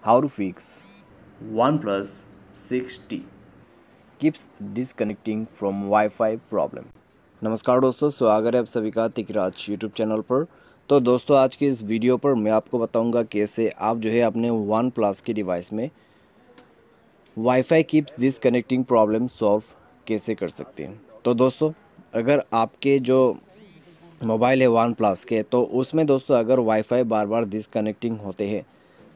How to fix OnePlus 6T. keeps disconnecting from Wi-Fi problem। नमस्कार दोस्तों, स्वागत है आप सभी का टिकराज यूट्यूब चैनल पर। तो दोस्तों, आज के इस वीडियो पर मैं आपको बताऊंगा कैसे आप जो है अपने वन प्लस के डिवाइस में wifi keeps disconnecting problem solve कैसे कर सकते हैं। तो दोस्तों, अगर आपके जो मोबाइल है वन प्लस के, तो उसमें दोस्तों अगर वाईफाई बार बार डिसकनेक्टिंग होते हैं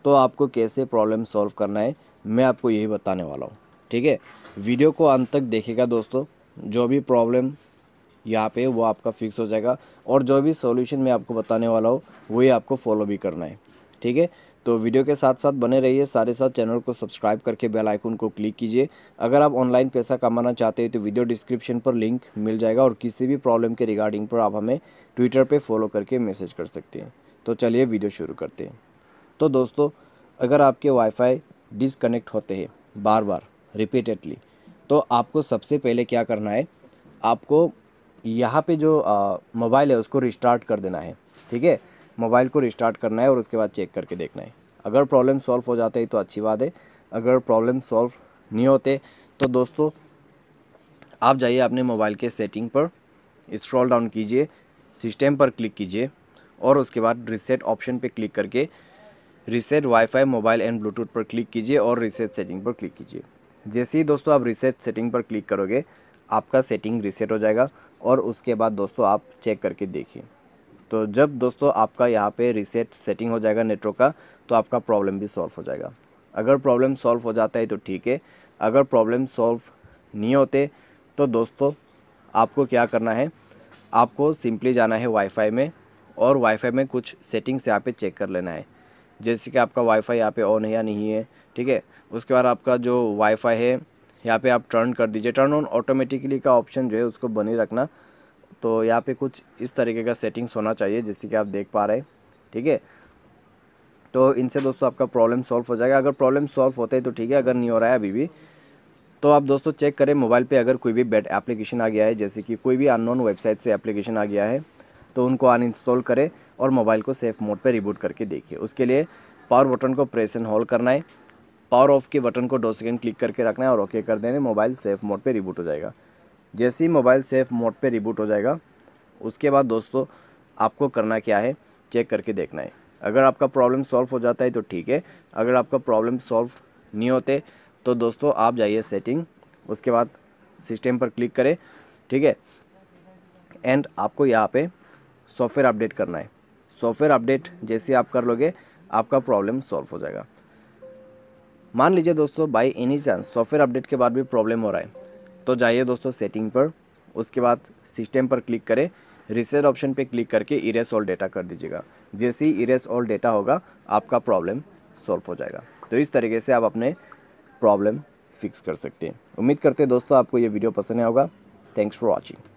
तो आपको कैसे प्रॉब्लम सॉल्व करना है, मैं आपको यही बताने वाला हूँ। ठीक है, वीडियो को अंत तक देखेगा दोस्तों। जो भी प्रॉब्लम यहाँ पे वो आपका फिक्स हो जाएगा, और जो भी सॉल्यूशन मैं आपको बताने वाला हूँ वही आपको फॉलो भी करना है। ठीक है, तो वीडियो के साथ साथ बने रहिए, साथ चैनल को सब्सक्राइब करके बेल आइकन को क्लिक कीजिए। अगर आप ऑनलाइन पैसा कमाना चाहते हैं तो वीडियो डिस्क्रिप्शन पर लिंक मिल जाएगा, और किसी भी प्रॉब्लम के रिगार्डिंग पर आप हमें ट्विटर पे फॉलो करके मैसेज कर सकते हैं। तो चलिए वीडियो शुरू करते हैं। तो दोस्तों, अगर आपके वाईफाई डिसकनेक्ट होते हैं बार बार रिपीटेडली, तो आपको सबसे पहले क्या करना है, आपको यहाँ पे जो मोबाइल है उसको रिस्टार्ट कर देना है। ठीक है, मोबाइल को रिस्टार्ट करना है और उसके बाद चेक करके देखना है। अगर प्रॉब्लम सॉल्व हो जाते हैं तो अच्छी बात है, अगर प्रॉब्लम सॉल्व नहीं होते तो दोस्तों आप जाइए अपने मोबाइल के सेटिंग पर, स्क्रॉल डाउन कीजिए, सिस्टम पर क्लिक कीजिए, और उसके बाद रीसेट ऑप्शन पे क्लिक करके reset wifi mobile and Bluetooth पर क्लिक कीजिए और रीसेट सेटिंग पर क्लिक कीजिए। जैसे ही दोस्तों आप रीसेट सेटिंग पर क्लिक करोगे, आपका सेटिंग रीसेट हो जाएगा, और उसके बाद दोस्तों आप चेक करके देखिए। तो जब दोस्तों आपका यहाँ पे रीसेट सेटिंग हो जाएगा नेटवर्क का, तो आपका प्रॉब्लम भी सॉल्व हो जाएगा। अगर प्रॉब्लम सॉल्व हो जाता है तो ठीक है, अगर प्रॉब्लम सॉल्व नहीं होते तो दोस्तों आपको क्या करना है, आपको सिंपली जाना है वाईफाई में, और वाईफाई में कुछ सेटिंग्स यहाँ पे चेक कर लेना है। जैसे कि आपका वाईफाई यहाँ पे ऑन है या नहीं है। ठीक है, उसके बाद आपका जो वाईफाई है यहाँ पे आप टर्न कर दीजिए। टर्न ऑन ऑटोमेटिकली का ऑप्शन जो है उसको बनी रखना। तो यहाँ पे कुछ इस तरीके का सेटिंग्स होना चाहिए जैसे कि आप देख पा रहे हैं। ठीक है, तो इनसे दोस्तों आपका प्रॉब्लम सॉल्व हो जाएगा। अगर प्रॉब्लम सॉल्व होता है तो ठीक है, अगर नहीं हो रहा है अभी भी, तो आप दोस्तों चेक करें मोबाइल पे अगर कोई भी बैड एप्लीकेशन आ गया है, जैसे कि कोई भी अननोन वेबसाइट से एप्लीकेशन आ गया है, तो उनको अनइंस्टॉल करें और मोबाइल को सेफ मोड पे रिबूट करके देखिए। उसके लिए पावर बटन को प्रेस एंड होल्ड करना है, पावर ऑफ के बटन को 2 सेकंड क्लिक करके रखना है और ओके कर देने, मोबाइल सेफ मोड पे रिबूट हो जाएगा। जैसे ही मोबाइल सेफ मोड पे रिबूट हो जाएगा, उसके बाद दोस्तों आपको करना क्या है, चेक करके देखना है। अगर आपका प्रॉब्लम सॉल्व हो जाता है तो ठीक है, अगर आपका प्रॉब्लम सॉल्व नहीं होते तो दोस्तों आप जाइए सेटिंग, उसके बाद सिस्टम पर क्लिक करें। ठीक है, एंड आपको यहाँ पे सॉफ्टवेयर अपडेट करना है। सॉफ्टवेयर अपडेट जैसे आप कर लोगे, आपका प्रॉब्लम सॉल्व हो जाएगा। मान लीजिए दोस्तों by any chance software update के बाद भी प्रॉब्लम हो रहा है, तो जाइए दोस्तों सेटिंग पर, उसके बाद सिस्टम पर क्लिक करें, रीसेट ऑप्शन पे क्लिक करके इरेज ऑल डेटा कर दीजिएगा। जैसे ही इरेज ऑल डेटा होगा, आपका प्रॉब्लम सॉल्व हो जाएगा। तो इस तरीके से आप अपने प्रॉब्लम फिक्स कर सकते हैं। उम्मीद करते हैं दोस्तों आपको ये वीडियो पसंद आया होगा। Thanks for watching.